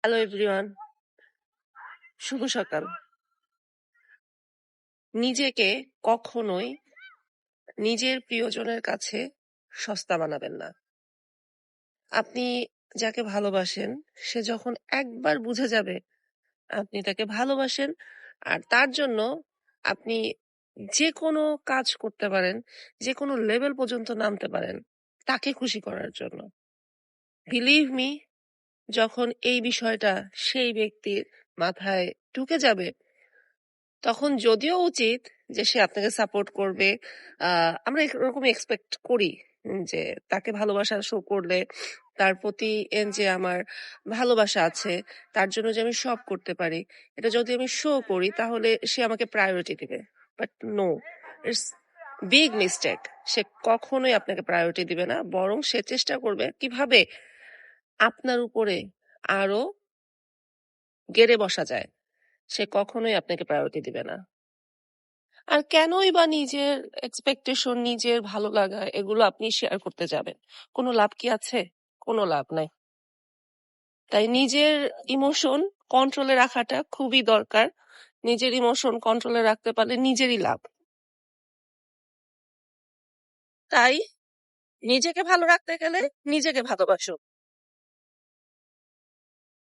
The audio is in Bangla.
হ্যালো এভরিওয়ান, শুভ সকাল। নিজেকে কখনোই নিজের প্রিয়জনের কাছে সস্তা বানাবেন না। আপনি যাকে ভালোবাসেন সে যখন একবার বুঝে যাবে আপনি তাকে ভালোবাসেন, আর তার জন্য আপনি যে কোনো কাজ করতে পারেন, যে কোনো লেভেল পর্যন্ত নামতে পারেন তাকে খুশি করার জন্য। বিলিভ মি, যখন এই বিষয়টা সেই ব্যক্তির মাথায় ঢুকে যাবে তখন যদিও উচিত যে সে আপনাকে সাপোর্ট করবে, আমরা এরকম এক্সপেক্ট করি যে তাকে ভালোবাসা শো করলে তার প্রতি যে আমার ভালোবাসা আছে, তার জন্য যে আমি সব করতে পারি, এটা যদি আমি শো করি তাহলে সে আমাকে প্রায়োরিটি দিবে। But no, it's big mistake. সে কখনোই আপনাকে প্রায়োরিটি দিবে না, বরং সে চেষ্টা করবে কিভাবে আপনার উপরে আরো গেড়ে বসা যায়। সে কখনোই আপনাকে প্রায়োরিটি দিবে না। আর কেনই বা নিজের এক্সপেকটেশন, নিজের ভালো লাগা এগুলো আপনি শেয়ার করতে যাবেন? কোনো লাভ কি আছে? কোনো লাভ নাই। তাই নিজের ইমোশন কন্ট্রোলে রাখাটা খুবই দরকার। নিজের ইমোশন কন্ট্রোলে রাখতে পারলে নিজেরই লাভ। তাই নিজেকে ভালো রাখতে গেলে নিজেকে ভালোবাসো।